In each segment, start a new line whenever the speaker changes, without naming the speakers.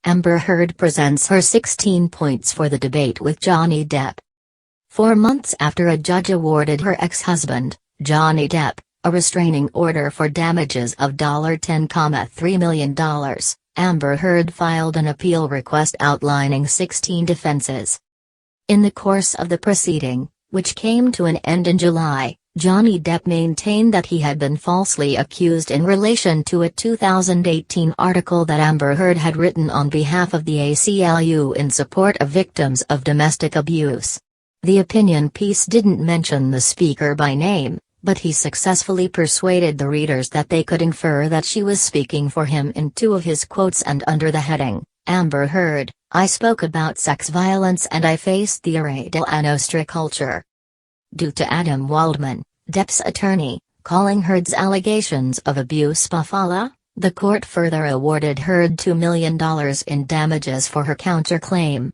Amber Heard presents her 16 points for the debate with Johnny Depp. 4 months after a judge awarded her ex-husband, Johnny Depp, a restraining order for damages of $10.3 million, Amber Heard filed an appeal request outlining 16 defenses. In the course of the proceeding, which came to an end in July, Johnny Depp maintained that he had been falsely accused in relation to a 2018 article that Amber Heard had written on behalf of the ACLU in support of victims of domestic abuse. The opinion piece didn't mention the speaker by name, but he successfully persuaded the readers that they could infer that she was speaking for him in 2 of his quotes, and under the heading, Amber Heard, I spoke about sex violence and I faced the array della nostra culture. Due to Adam Waldman, Depp's attorney, calling Heard's allegations of abuse bufala, the court further awarded Heard $2 million in damages for her counterclaim.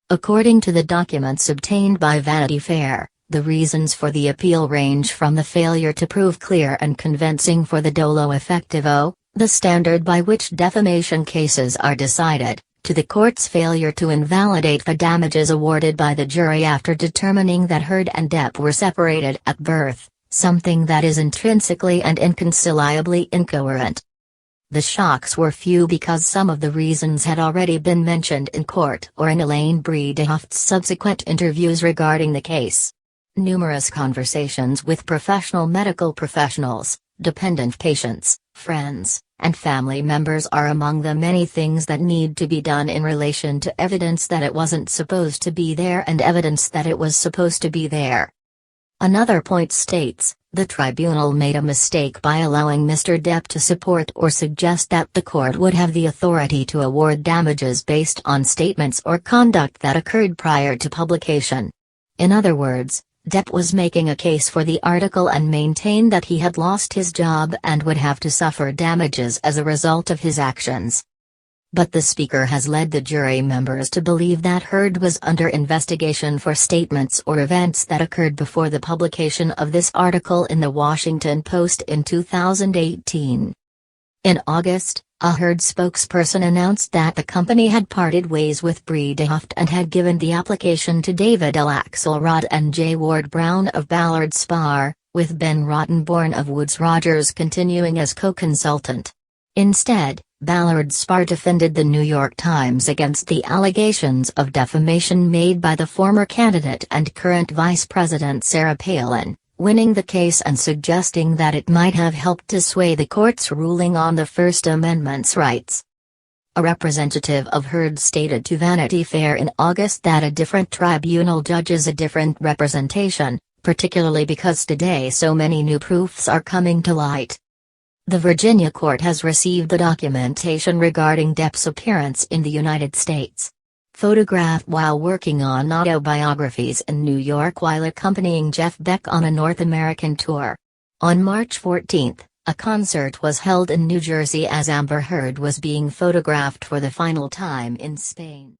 According to the documents obtained by Vanity Fair, the reasons for the appeal range from the failure to prove clear and convincing for the dolo effectivo, the standard by which defamation cases are decided, to the court's failure to invalidate the damages awarded by the jury after determining that Heard and Depp were separated at birth, something that is intrinsically and inconciliably incoherent. The shocks were few because some of the reasons had already been mentioned in court or in Elaine Bredehoft's subsequent interviews regarding the case. Numerous conversations with professional medical professionals, dependent patients, friends, and family members are among the many things that need to be done in relation to evidence that it wasn't supposed to be there and evidence that it was supposed to be there. Another point states, the tribunal made a mistake by allowing Mr. Depp to support or suggest that the court would have the authority to award damages based on statements or conduct that occurred prior to publication. In other words, Depp was making a case for the article and maintained that he had lost his job and would have to suffer damages as a result of his actions. But the speaker has led the jury members to believe that Heard was under investigation for statements or events that occurred before the publication of this article in the Washington Post in 2018. In August, a Heard spokesperson announced that the company had parted ways with Bredehoft and had given the application to David L. Axelrod and J. Ward Brown of Ballard Spahr, with Ben Rottenborn of Woods Rogers continuing as co-consultant. Instead, Ballard Spahr defended the New York Times against the allegations of defamation made by the former candidate and current Vice President Sarah Palin, winning the case and suggesting that it might have helped to sway the court's ruling on the First Amendment's rights. A representative of Heard stated to Vanity Fair in August that a different tribunal judges a different representation, particularly because today so many new proofs are coming to light. The Virginia court has received the documentation regarding Depp's appearance in the United States. Photographed while working on autobiographies in New York while accompanying Jeff Beck on a North American tour. On March 14, a concert was held in New Jersey as Amber Heard was being photographed for the final time in Spain.